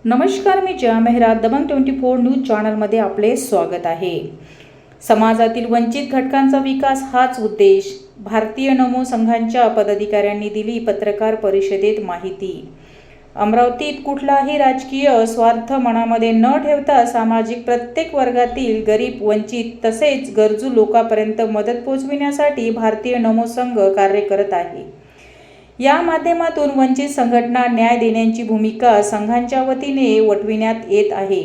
नमस्कार, मी जया मेहरा. दबंग 24 न्यूज चॅनलमध्ये आपले स्वागत आहे. समाजातील वंचित घटकांचा विकास हाच उद्देश. भारतीय नमो संघांच्या पदाधिकाऱ्यांनी दिली पत्रकार परिषदेत माहिती. अमरावतीत कुठलाही राजकीय स्वार्थ मनामध्ये न ठेवता सामाजिक प्रत्येक वर्गातील गरीब, वंचित तसेच गरजू लोकांपर्यंत मदत पोहोचविण्यासाठी भारतीय नमो संघ कार्य करत आहे. या माध्यमातून वंचित संघटना न्याय देण्याची भूमिका संघांच्या वतीने वठविण्यात येत आहे,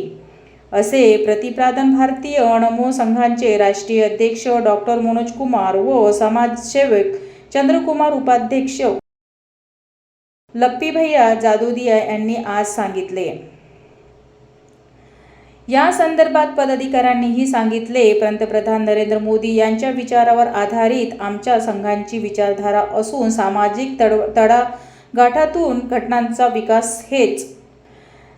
असे प्रतिपादन भारतीय नमो संघाचे राष्ट्रीय अध्यक्ष डॉक्टर मनोज कुमार व समाजसेवक चंद्रकुमार उपाध्यक्ष लप्पी भैया जादोदिया यांनी आज सांगितले. या संदर्भात पदाधिकाऱ्यांनीही सांगितले, पंतप्रधान नरेंद्र मोदी यांच्या विचारावर आधारित आमच्या संघाची विचारधारा असून सामाजिक तळागाळातून घटनांचा विकास हेच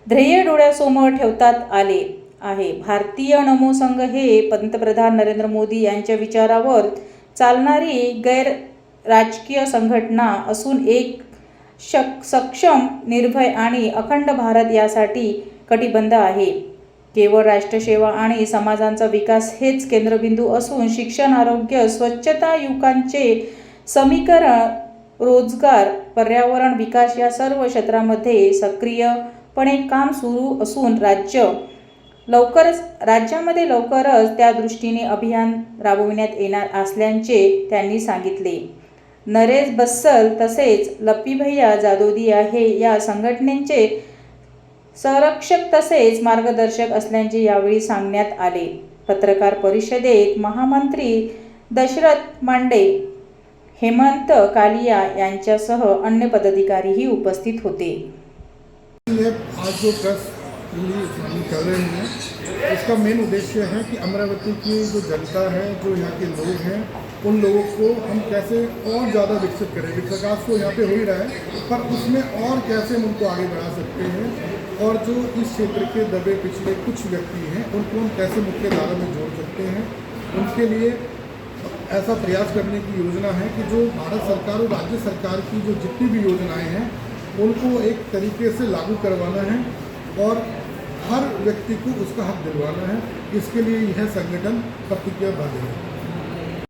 ध्येय डोळ्यासमोर ठेवतात आले आहे. भारतीय नमो संघ हे पंतप्रधान नरेंद्र मोदी यांच्या विचारावर चालणारी गैर राजकीय संघटना असून एक सक्षम, निर्भय आणि अखंड भारत यासाठी कटिबद्ध आहे. केवळ राष्ट्रसेवा आणि समाजाचा विकास हेच केंद्रबिंदू असून शिक्षण, आरोग्य, स्वच्छता, युवकांचे समीकरण, रोजगार, पर्यावरण विकास या सर्व क्षेत्रामध्ये सक्रियपणे काम सुरू असून राज्यामध्ये लवकरच त्या दृष्टीने अभियान राबविण्यात येणार असल्याचे त्यांनी सांगितले. नरेश बस्सल तसेच लप्पी भैया जादोदिया हे या संघटनेचे संरक्षक तसेच मार्गदर्शक असल्याचे यावेळी सांगण्यात आले. पत्रकार परिषदेत महामंत्री दशरथ मांडे, हेमंत कालिया यांच्यासह अन्य पदाधिकारीही उपस्थित होते. आज जो प्रेस रिलीज कर रहे हैं, इसका मेन उद्देश्य है कि अमरावती की जो जनता है, जो यहाँ के लोग हैं, उन लोगों को हम कैसे और ज़्यादा विकसित करें. विकास तो यहाँ पे हो ही रहा है, पर उसमें और कैसे हम उनको आगे बढ़ा सकते हैं और जो इस क्षेत्र के दबे पिछले कुछ व्यक्ति हैं उनको हम कैसे मुख्य धारा में जोड़ सकते हैं. उनके लिए ऐसा प्रयास करने की योजना है कि जो भारत सरकार और राज्य सरकार की जो जितनी भी योजनाएं हैं उनको एक तरीके से लागू करवाना है और हर व्यक्ति को उसका हक दिलवाना है. इसके लिए यह संगठन प्रतिज्ञाबद्ध है.